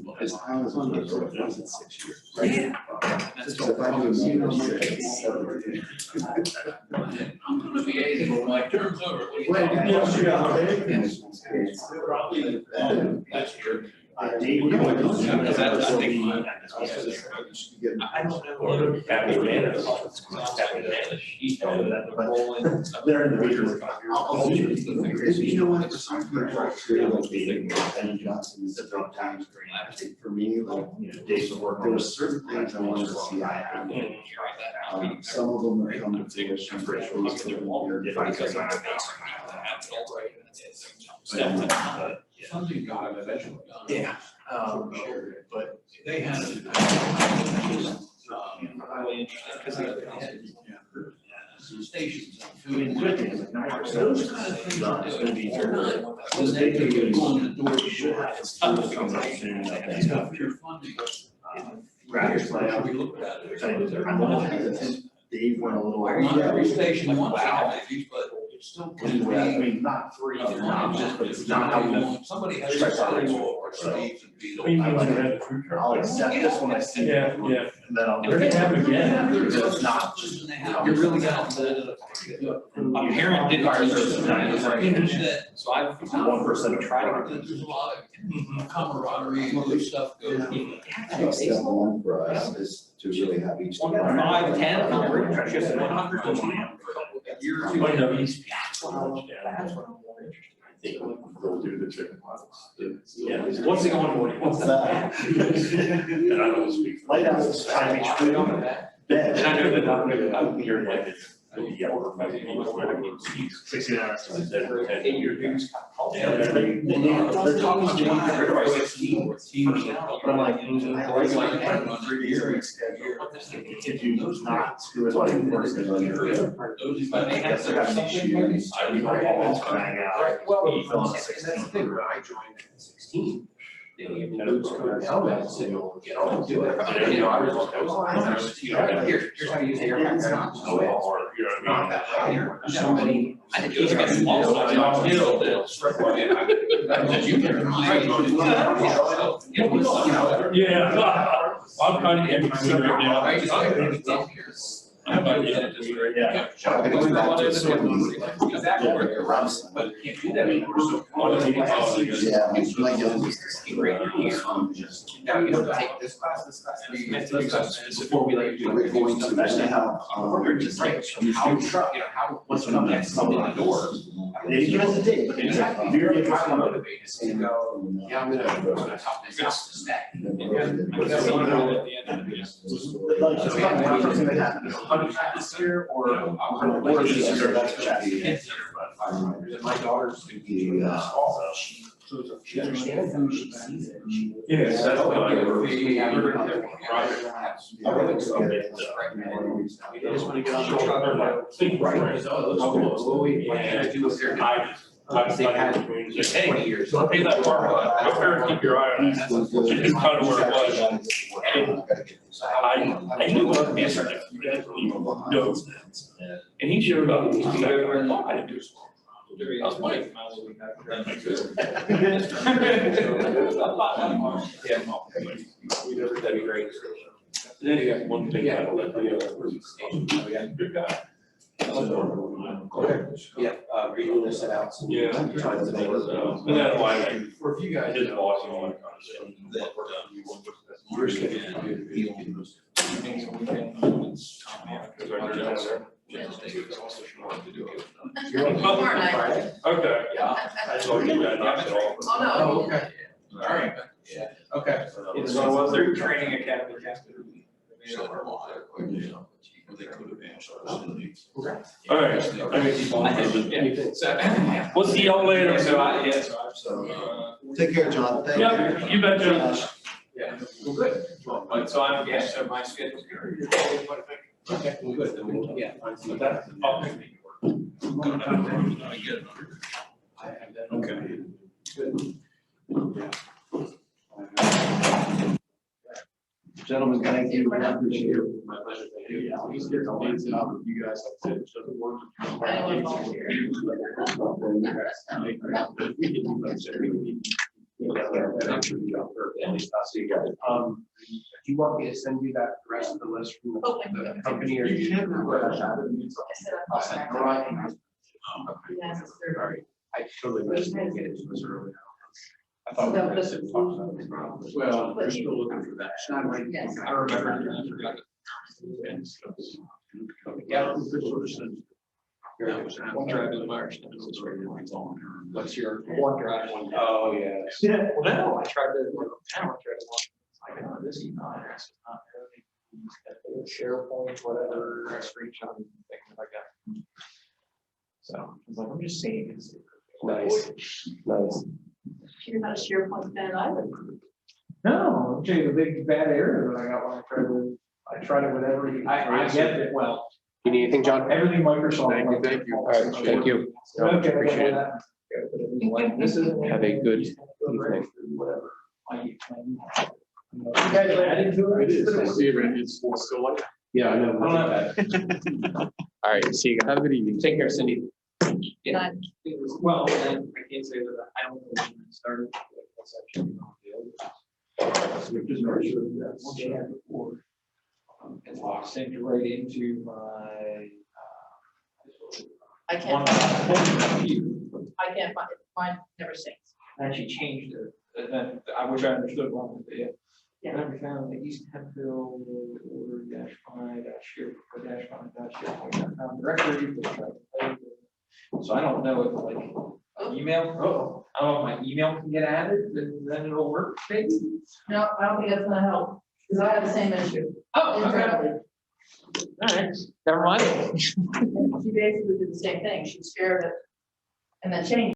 Because I was on the road, was it 6 years? Yeah. That's so if I do a meeting, I'm gonna be 80 when my term's over. Probably last year. Dave, you know, I don't know. Happy Bananas. Happy Bananas. He told me that the whole. they're individuals. You know what, for some people, it's really like Ben Johnson is a drunk times green. I think for me, like, you know, days of work, there were certain things I wanted to see I had. Some of them have come to fruition for Something got eventually done. Yeah. But they had. Highly interesting, because Some stations. Those kind of things are gonna be very. When they go in the door, you should have. It's tough your funding. Rather We looked at it. I'm a little hesitant. Dave went a little. Not every station wants to have these, but it still can be. I mean, not three, but it's not how we. Somebody has to say, or Steve and be. I'll accept this when I see it. Yeah, yeah. And then I'll. They're gonna have it again. It's not. You really got to. A parent didn't. So I've. One person tried. There's a lot of camaraderie and good stuff goes. Step one for us is to really have each. 5, 10, 100, just 100. Years. That's what I'm more interested in. I think we'll do the chicken pots. Yeah, what's the going on? What's that? And I don't speak. Lighthouse is time each food on that bed. And I know that I'm here like it's Yeah. 16 hours. In your dues. Yeah, they're talking about doing but I'm like, like 3 years. If you not screw it like worse than I guess I got some issues. I would bang out. Well, that's the thing, when I joined at 16. They gave me boots, coat, and helmet, and said, "You'll get on and do it." And, you know, I was, here's how you use your backpack. Not that high. So many. I think those guys also. Yeah. I'm kind of interested right now. Yeah. But you can't do that anymore. Yeah, my youngest Take this class, before we like do it. going to, especially how, We're just like, how, what's coming next, something in the door. They give us a date, but exactly, you're really highly motivated to go, Yeah, I'm gonna top this out to stack. like, so how first thing that happened, this year or this year, that's what happened. My daughter's. She understands who she sees it. Yes, that's what I heard. We have her out there. I just want to get on the truck and like, think right. They had 20 years. So hey, that park lot, go there and keep your eye on it. It's kind of where it was. I knew what the answer to no. And he showed up. I didn't do so. I was like, that'd be great. Then you got one thing. Good guy. Okay, yeah, reading this out. Yeah. And that's why for a few guys, his boss and all that kind of stuff. Okay. Yeah. I saw you guys. Oh, no. Okay. All right. Yeah. Okay. So was there training academy? They could have answered. All right. We'll see y'all later. Take care, John. Thank you. Yeah, you betcha. Yeah, well, good. But so I'm, yeah, so my schedule's good. Okay, well, good. Then we can, yeah. So that's, I'll make it work. Okay. Good. Gentlemen, thank you. I appreciate it. My pleasure. Thank you. Yeah, I'll just get the links out with you guys. Like I said, it doesn't work. Do you want me to send you that rest of the list from the company or? You can. I'll send it. I totally missed it. Get it to us early. I thought we were gonna sit and talk about this problem. Well, we're still looking for that. Yes. I remember. Yeah. One drive to the Myers. What's your one drive? Oh, yeah. Yeah, well, no, I tried to, I tried to watch. I know this email address is not really SharePoint, whatever, screenshot, things like that. So I was like, I'm just saying it's. Nice. Nice. You're not a SharePoint fan either. No, I'm telling you, the big bad error that I got when I tried it with every, I get it, well. You need anything, John? Everything Microsoft. Thank you. All right, thank you. Okay, Appreciate it. This isn't. Have a good evening. Whatever. You guys are adding to it? It's still like. Yeah, I know. All right, see you guys. Have a good evening. Take care, Cindy. Yeah. It was, well, and I can't say that I don't know when it started. That's actually not the so we just started doing that one chat before. And I sent it right into my. I can't find it. I can't find it. Mine never syncs. I actually changed it, and then I wish I understood wrong with it. Yeah. Never found the East Hempfield order -5-share/5-sharepoint.com directory. So I don't know if like email, I don't know if my email can get added, then it'll work, maybe? No, I don't think that's gonna help, because I have the same issue. Oh, okay. Internally. All right, never mind. She basically did the same thing, she shared it and then changed